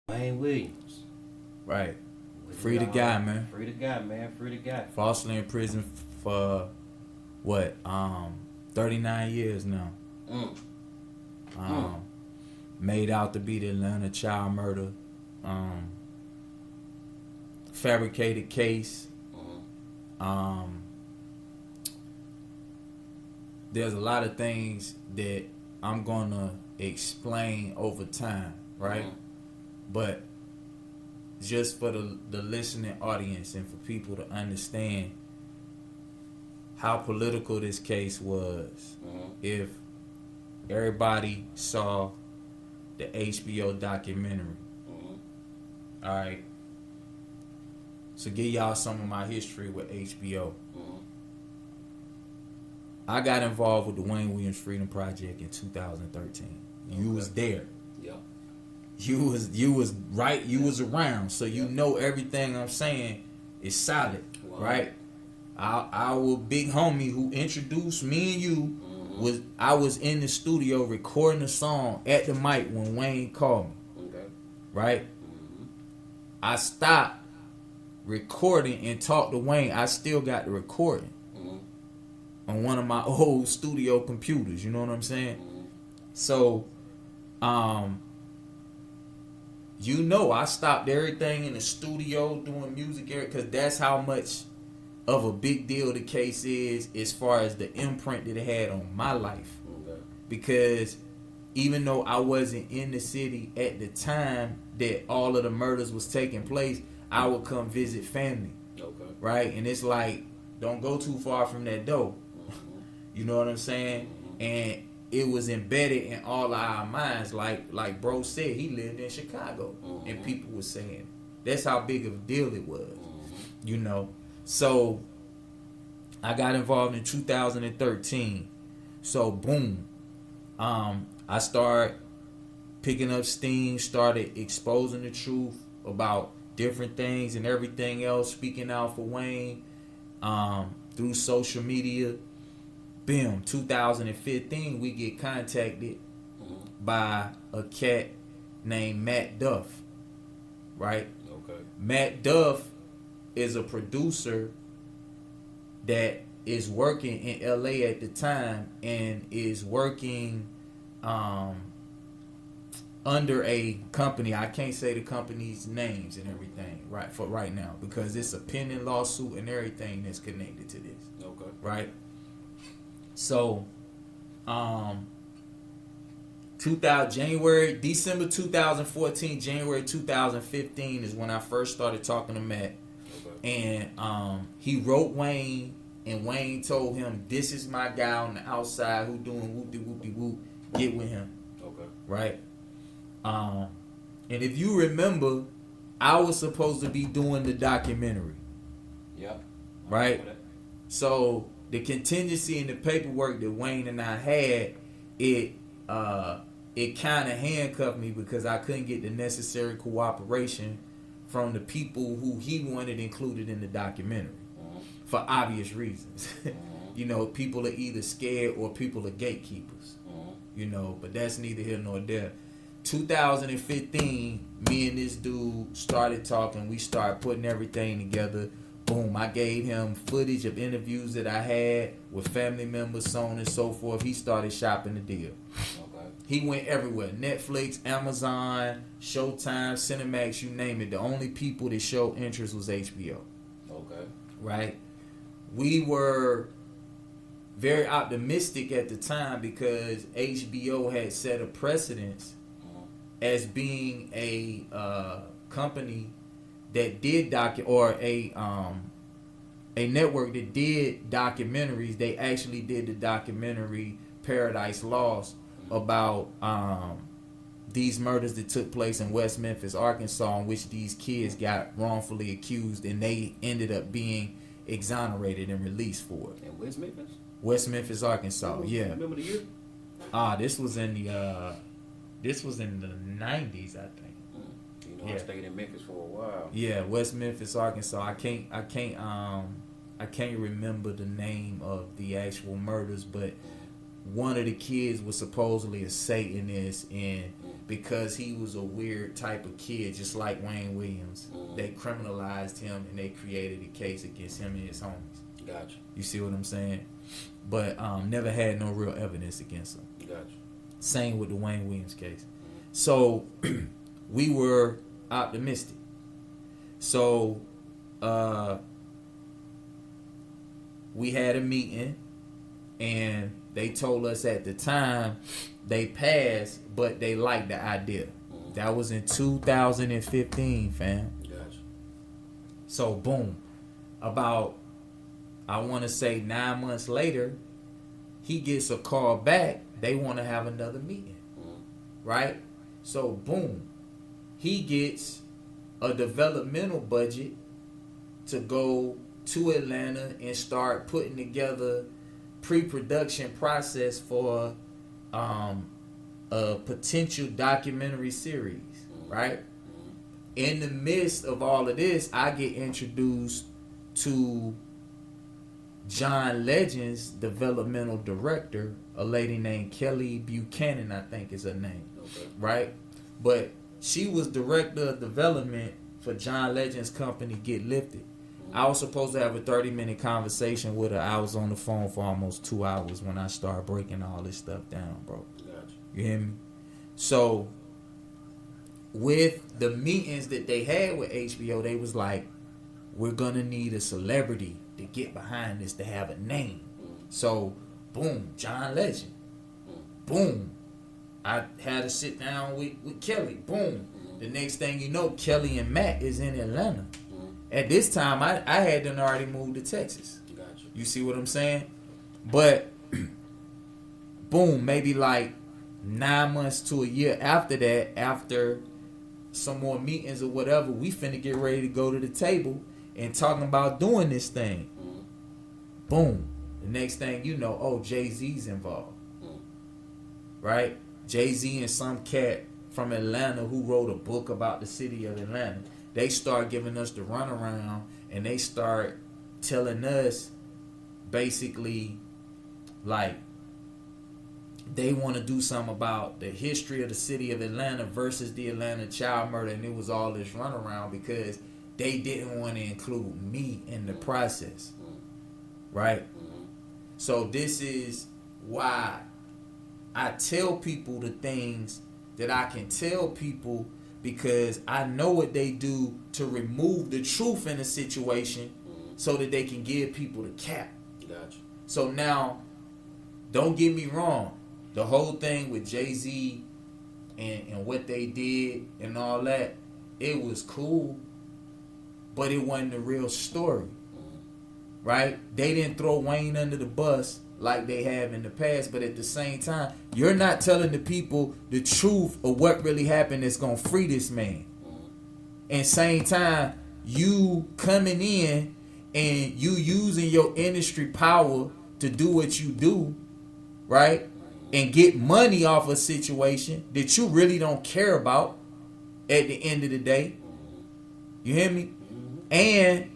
Wayne Williams. Right. What Free did the y'all- guy, man. Free the guy, man. Free the guy. Falsely in prison for what? 39 years now. Mm. Made out to be the Atlanta child murder. Fabricated case. There's a lot of things that I'm gonna explain over time, right? But just for the listening audience and for people to understand how political this case was, if everybody saw the HBO documentary, all right. So give y'all some of my history with HBO. I got involved with the Dewayne Williams Freedom Project in 2013. You was there. Yeah. You was right. You was around, so you know everything I'm saying is solid, right? Our big homie who introduced me and you I was in the studio recording a song at the mic when Wayne called me. Okay. Right? I stopped recording and talked to Wayne. I still got the recording on one of my old studio computers. You know what I'm saying? So, you know, I stopped everything in the studio doing music because that's how much of a big deal the case is as far as the imprint that it had on my life. Okay. Because even though I wasn't in the city at the time that all of the murders was taking place, I would come visit family. Okay. Right? And it's like, don't go too far from that door. You know what I'm saying? And it was embedded in all of our minds. Like bro said, he lived in Chicago. And people were saying, that's how big of a deal it was. You know? So, I got involved in 2013. So, boom. I started picking up steam, started exposing the truth about different things and everything else, speaking out for Wayne through social media. Boom, 2015, we get contacted by a cat named Matt Duff, right? Okay. Matt Duff is a producer that is working in LA at the time and is working under a company. I can't say the company's names and everything right for right now because it's a pending lawsuit and everything that's connected to this. Okay. Right? So December 2014, January 2015 is when I first started talking to Matt. Okay. And he wrote Wayne, and Wayne told him, "This is my guy on the outside who doing whoop-de-whoop-de-whoop. Get with him." Okay. Right? And if you remember, I was supposed to be doing the documentary. Yeah. Right? So the contingency and the paperwork that Wayne and I had, it kind of handcuffed me because I couldn't get the necessary cooperation from the people who he wanted included in the documentary for obvious reasons. You know, people are either scared or people are gatekeepers. You know, but that's neither here nor there. 2015, me and this dude started talking. We started putting everything together. Boom, I gave him footage of interviews that I had with family members, so on and so forth. He started shopping the deal. Okay. He went everywhere. Netflix, Amazon, Showtime, Cinemax, you name it. The only people that showed interest was HBO. Okay. Right? We were very optimistic at the time because HBO had set a precedence as being a company that did a network that did documentaries. They actually did the documentary Paradise Lost about these murders that took place in West Memphis, Arkansas, in which these kids got wrongfully accused and they ended up being exonerated and released for it. In West Memphis? West Memphis, Arkansas. Yeah. Remember the year? This was in the 90s, I think. You know, I stayed in Memphis for a while. Yeah, West Memphis, Arkansas. I can't remember the name of the actual murders, but one of the kids was supposedly a Satanist, and because he was a weird type of kid, just like Wayne Williams, they criminalized him and they created a case against him and his homies. Gotcha. You see what I'm saying? But never had no real evidence against him. Gotcha. Same with the Wayne Williams case. So we were optimistic. So we had a meeting, and they told us at the time they passed, but they liked the idea. That was in 2015, fam. Gotcha. So boom, about, I want to say 9 months later, he gets a call back. They want to have another meeting, right? So boom, he gets a developmental budget to go to Atlanta and start putting together pre-production process for a potential documentary series, right? In the midst of all of this, I get introduced to John Legend's developmental director, a lady named Kelly Buchanan, I think is her name, right? But she was director of development for John Legend's company, Get Lifted. I was supposed to have a 30-minute conversation with her. I was on the phone for almost 2 hours when I started breaking all this stuff down, bro. Gotcha. You hear me? So, with the meetings that they had with HBO, they was like, we're going to need a celebrity to get behind this, to have a name. So, boom, John Legend. Boom. I had to sit down with Kelly. Boom. The next thing you know, Kelly and Matt is in Atlanta. At this time, I had done already moved to Texas. Gotcha. You see what I'm saying? But, boom, maybe like 9 months to a year after that, after some more meetings or whatever, we finna get ready to go to the table and talking about doing this thing. Boom. The next thing you know, oh, Jay-Z's involved. Right? Jay-Z and some cat from Atlanta who wrote a book about the city of Atlanta. They start giving us the runaround, and they start telling us basically like they want to do something about the history of the city of Atlanta versus the Atlanta child murder, and it was all this runaround because they didn't want to include me in the process, right? So this is why I tell people the things that I can tell people, because I know what they do to remove the truth in a situation so that they can give people the cap. Gotcha. So now, don't get me wrong. The whole thing with Jay-Z and what they did and all that, it was cool, but it wasn't the real story. Right? They didn't throw Wayne under the bus like they have in the past, but at the same time, you're not telling the people the truth of what really happened that's going to free this man. And same time, you coming in and you using your industry power to do what you do, right? And get money off a situation that you really don't care about at the end of the day. You hear me? And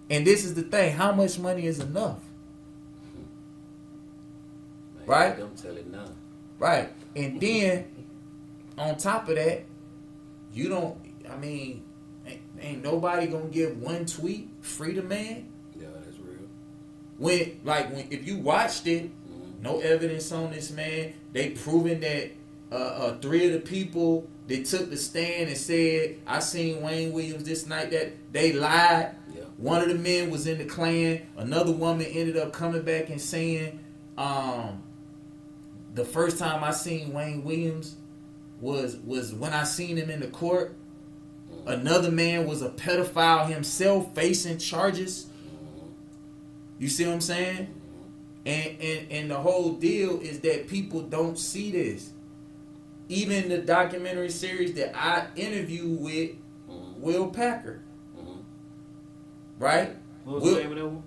this is the thing, how much money is enough? Right? Don't tell it now. Right. And then, on top of that, you don't, I mean, ain't nobody gonna give one tweet free the man. Yeah, that's real. When if you watched it, no evidence on this man. They proven that 3 of the people that took the stand and said, I seen Wayne Williams this night, that they lied. Yeah. One of the men was in the Klan. Another woman ended up coming back and saying, the first time I seen Wayne Williams was when I seen him in the court. Another man was a pedophile himself, facing charges. You see what I'm saying? And the whole deal is that people don't see this. Even the documentary series that I interviewed with Will Packer. Right? What was the name of that one?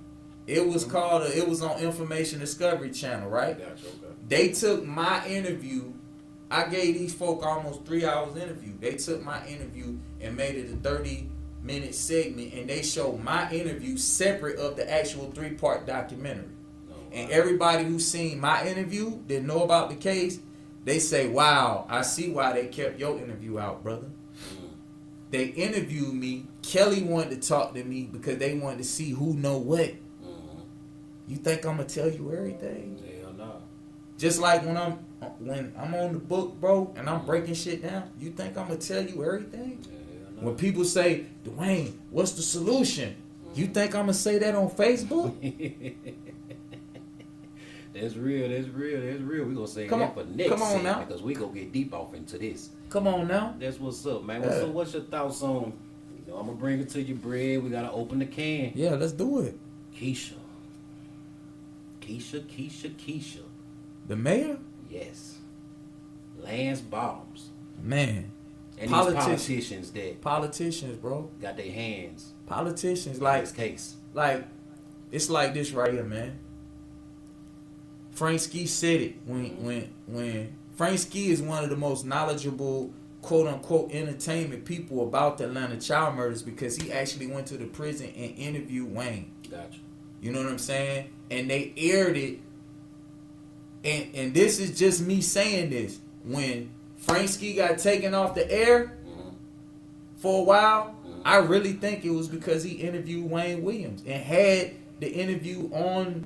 It was called, it was on Information Discovery Channel, right? Gotcha, okay. They took my interview. I gave these folk almost 3 hours interview. They took my interview and made it a 30-minute segment, and they showed my interview separate of the actual 3-part documentary. And everybody who's seen my interview that know about the case, they say, wow, I see why they kept your interview out, brother. They interviewed me. Kelly wanted to talk to me because they wanted to see who know what. You think I'm gonna tell you everything? Hell no. Just like when I'm on the book, bro, and I'm breaking shit down, you think I'm gonna tell you everything? Hell no. When people say, Dewayne, what's the solution? You think I'm gonna say that on Facebook? That's real. We gonna say Come that on. for next Come on segment, now. because we gonna get deep off into this. Come on now. That's what's up, man. So what's your thoughts on? You know, I'm gonna bring it to you, Bread. We gotta open the can. Yeah, let's do it. Keisha. The mayor? Yes. Lance Bottoms. Man. And these politicians that Politicians, bro. got their hands Politicians, in like, this case. like, it's like this right here, man. Frank Ski said it when Frank Ski is one of the most knowledgeable, quote unquote, entertainment people about the Atlanta child murders, because he actually went to the prison and interviewed Wayne. Gotcha. You know what I'm saying? And they aired it. And this is just me saying this. When Frank Ski got taken off the air for a while, I really think it was because he interviewed Wayne Williams and had the interview on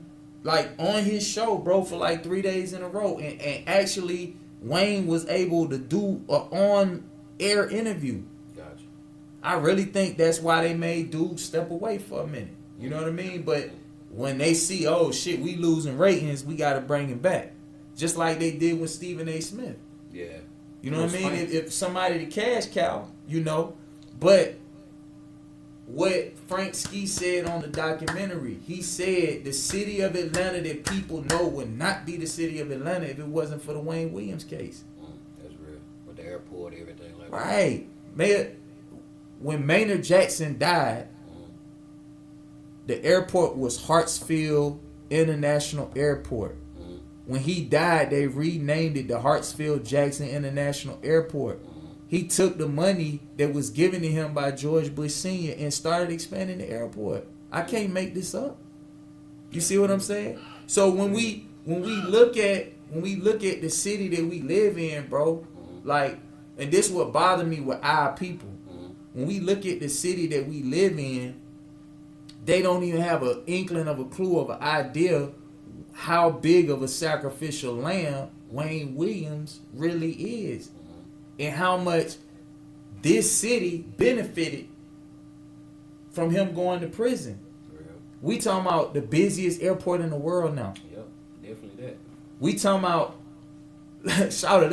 his show, bro, for like 3 days in a row. And actually, Wayne was able to do an on-air interview. Gotcha. I really think that's why they made dude step away for a minute. You know what I mean? But when they see, oh shit, we losing ratings, we got to bring him back. Just like they did with Stephen A. Smith. Yeah. You know what I mean? If somebody to cash cow, you know. But what Frank Ski said on the documentary, he said the city of Atlanta that people know would not be the city of Atlanta if it wasn't for the Wayne Williams case. That's real. With the airport, everything like Right. When Maynard Jackson died, the airport was Hartsfield International Airport. When he died, they renamed it the Hartsfield Jackson International Airport. He took the money that was given to him by George Bush Sr. and started expanding the airport. I can't make this up. You see what I'm saying? So when we look at the city that we live in, bro, like, and this is what bothered me with our people. When we look at the city that we live in, they don't even have an inkling of a clue of an idea how big of a sacrificial lamb Wayne Williams really is, and how much this city benefited from him going to prison. Real. We talking about the busiest airport in the world now. Yep, definitely that. We talking about, shout it,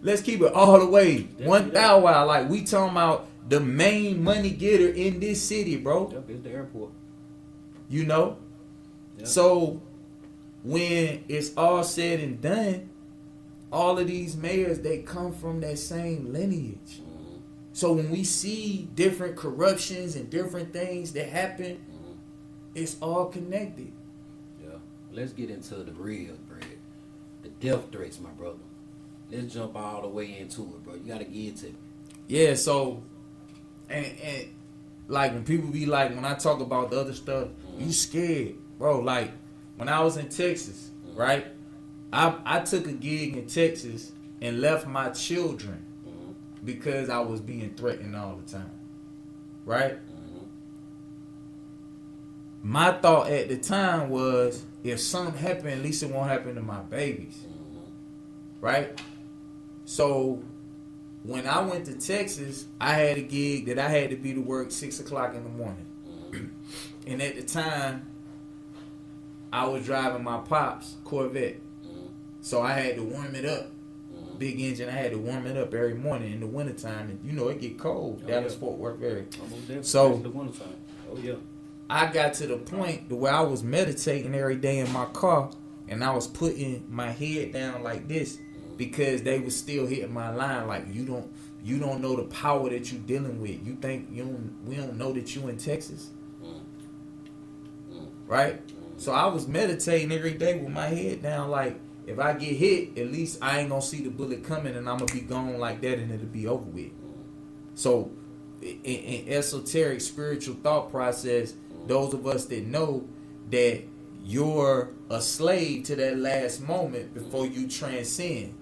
let's keep it all the way. Definitely 1,000 while, like, we talking about the main money getter in this city, bro. Yep, it's the airport. You know? Yep. So when it's all said and done, all of these mayors, they come from that same lineage. So when we see different corruptions and different things that happen, it's all connected. Yeah. Let's get into the real, Brad. The death threats, my brother. Let's jump all the way into it, bro. You gotta get it to me. Yeah, so and like when people be like, when I talk about the other stuff, you scared, bro. Like when I was in Texas, right? I took a gig in Texas and left my children because I was being threatened all the time, right? My thought at the time was, if something happened, at least it won't happen to my babies, right? So when I went to Texas, I had a gig that I had to be to work 6 o'clock in the morning. And at the time, I was driving my pop's Corvette. So I had to warm it up. Big engine, I had to warm it up every morning in the wintertime. And you know, it get cold. Dallas, Fort Worth area. So the wintertime. Oh, yeah. I got to the point to where I was meditating every day in my car, and I was putting my head down like this, because they was still hitting my line like, you don't know the power that you dealing with. You think we don't know that you in Texas, right? So I was meditating every day with my head down like, if I get hit, at least I ain't gonna see the bullet coming, and I'm gonna be gone like that, and it'll be over with. So in esoteric spiritual thought process, those of us that know that you're a slave to that last moment before you transcend.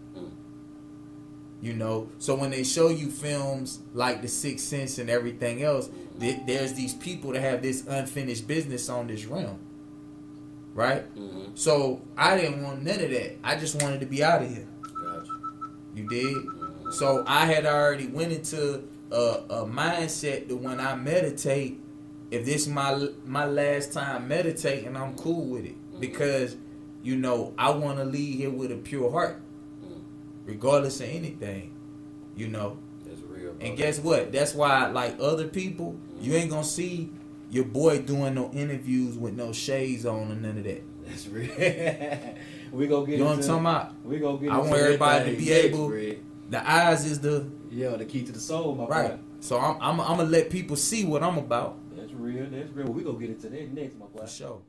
You know, so when they show you films like The Sixth Sense and everything else, there's these people that have this unfinished business on this realm, right? Mm-hmm. So I didn't want none of that. I just wanted to be out of here. Gotcha. You did? Mm-hmm. So I had already went into a mindset that when I meditate, if this is my last time meditating, I'm cool with it. Mm-hmm. Because, you know, I want to leave here with a pure heart. Regardless of anything, you know. That's real. Bro. And guess what? That's why, like other people, you ain't gonna see your boy doing no interviews with no shades on or none of that. That's real. We gonna get. You know what I'm talking about? We gonna get. I want everybody to be able. The eyes is the the key to the soul, my right. boy. So I'm gonna let people see what I'm about. That's real. That's real. We gonna get into that next, my boy. For sure.